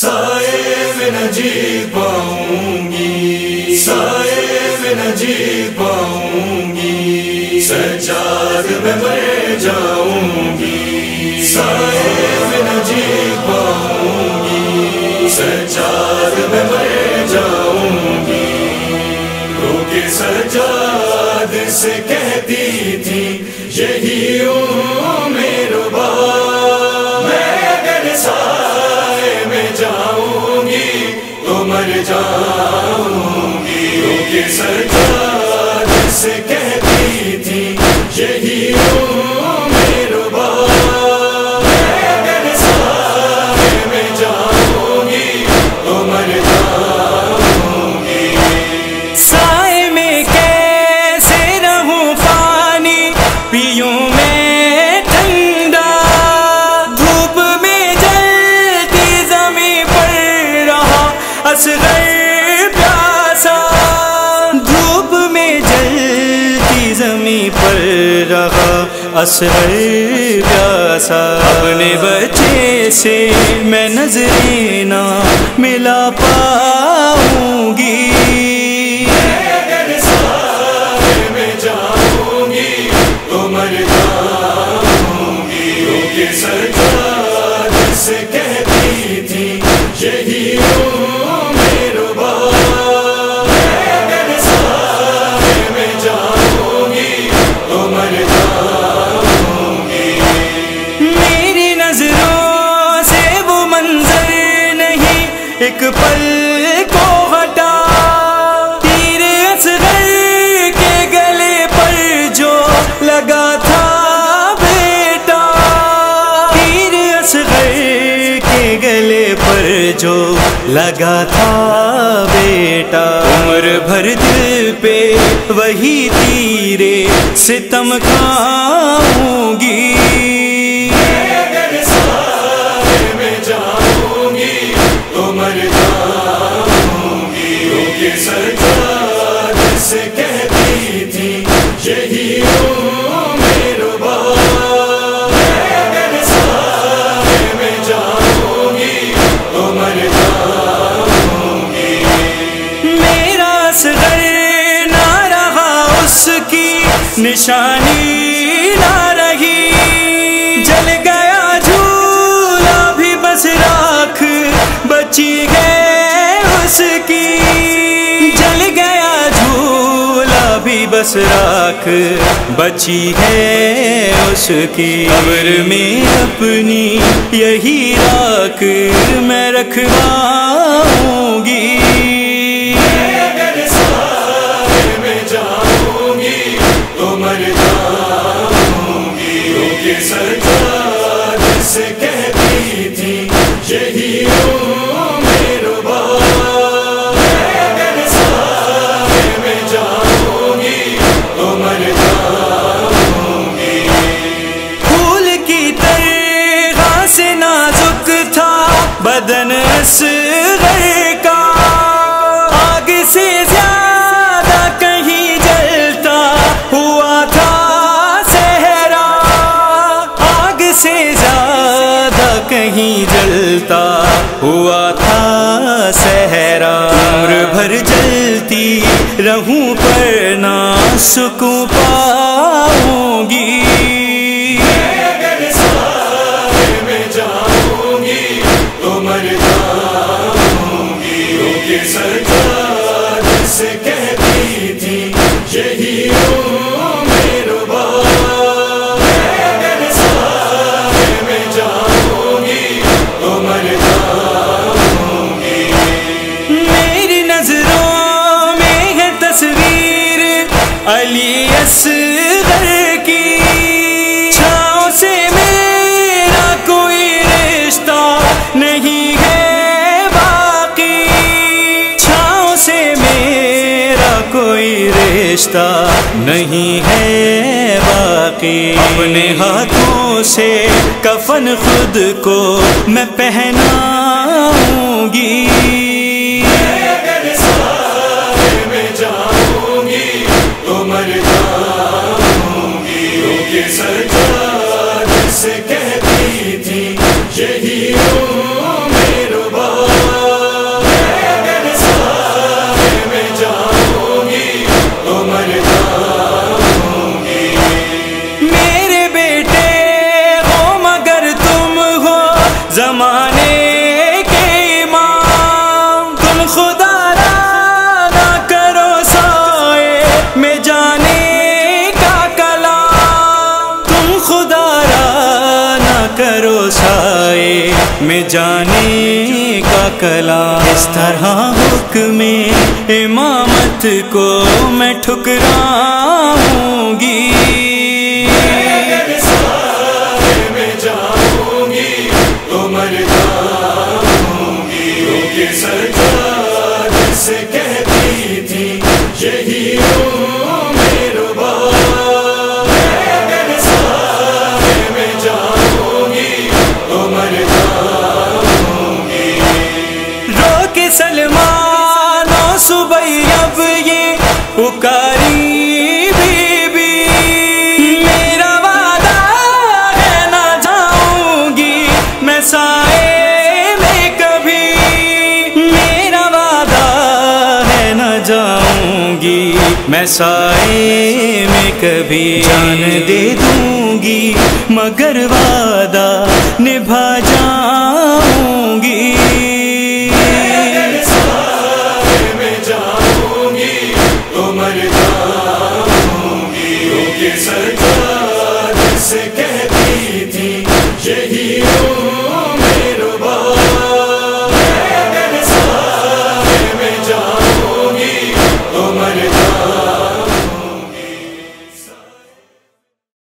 سائے میں نہ جی پاؤں گی، سائے میں نہ جی پاؤں گی، سجاد میں مر جاؤں گی، سائے میں نہ جی پاؤں گی، سجاد میں مر جاؤں گی۔ رو کے سجاد سے کہتی تھی یہی ہوں میرے مر جاؤں گی۔ رو کے سجاد سے کہتی تھی یہی ہوں میرے اگر سائے میں جاؤں گی تو مر جاؤں گی۔ سائے میں کیسے رہوں پانی پیوں میں ٹھنڈا، دھوپ میں جلتی زمین پر رہا اصغر پیاسا، دھوپ میں جلتی زمین پر رہا اصغر پیاسا۔ اپنے بچے سے میں نظریں نہ ملا پاؤں گی، اگر سائے میں جاؤں گی تو مر جاؤں گی۔ رو کے سجاد سے کہتی تھی یہی ہوں میرے اگر سائے میں جاؤں گی تو مر جاؤں گی۔ میری نظروں سے وہ منظر نہیں ایک پل کو ہٹا، تیر اصغر کے گلے پر جو لگا تھا بیٹا، تیر اصغر کے گلے پر جو لگا تھا بیٹا۔ عمر بھر دل پہ وہی تیرے ستم کھاؤں گی، اگر سائے میں جاؤں گی تو مر جاؤں گی۔ رو کے سجاد سے کہتی تھی یہی ہوں میرے اگر سائے میں جاؤں گی تو مر جاؤں گی۔ میرا اصغر نہ رہا، اس کی نشانی نہ رہی، جل گیا جھولا بھی بس راکھ بچی ہے اس کی، جل گیا جھولا بھی بس راکھ بچی ہے اس کی۔ قبر میں اپنی یہی راکھ میں رکھواؤں گی، اگر سائے میں جاؤں گی تو مر جاؤں گی۔ رو کے سجاد سے کہتی تھی یہی ہوں میرے اگر سائے میں جاؤں گی تو مر جاؤں گی۔ پھول کی طرح سے نازک تھا بدن اصغر کا، آگ سے زیادہ کہیں جلتا ہوا تھا صحرا، آگ سے زیادہ کہیں جلتا ہوا تھا صحرا۔ عمر بھر جلتی رہوں پر نہ سکون پاؤں گی، اگر سائے میں جاؤں گی تو مر جاؤں گی۔ رو کے سجاد سے کہتی تھی یہی ہوں میرے اگر سائے میں جاؤں گی تو مر جاؤں گی۔ میری نظروں میں ہے تصویر علی اصغر کی، چھاؤں سے میرا کوئی رشتہ نہیں ہے باقی، چھاؤں سے میرا کوئی رشتہ نہیں ہے باقی۔ اپنے ہاتھوں سے کفن خود کو میں پہناؤں گی، اگر سائے میں جاؤں گی تو مر جاؤں گی۔ رو کے سجاد سے کہتی تھی یہی ہوں میرے میں جانے کا کلام، اس طرح حکم امامت کو میں ٹھکراؤں گی۔ اگر سائے میں جاؤں گی تو مر جاؤں گی، کیونکہ سجاد سے کہتی تھی یہی ہوں میرے بار۔ اگر سائے میں جاؤں گی تو مر جاؤں گی۔ رو کے سلمان و سبیب یہ پکاری بی بی، میرا وعدہ ہے نہ جاؤں گی میں سائے میں کبھی، میرا وعدہ ہے نہ جاؤں گی میں سائے میں کبھی، جان دے دوں گی مگر وعدہ نبھا جاؤں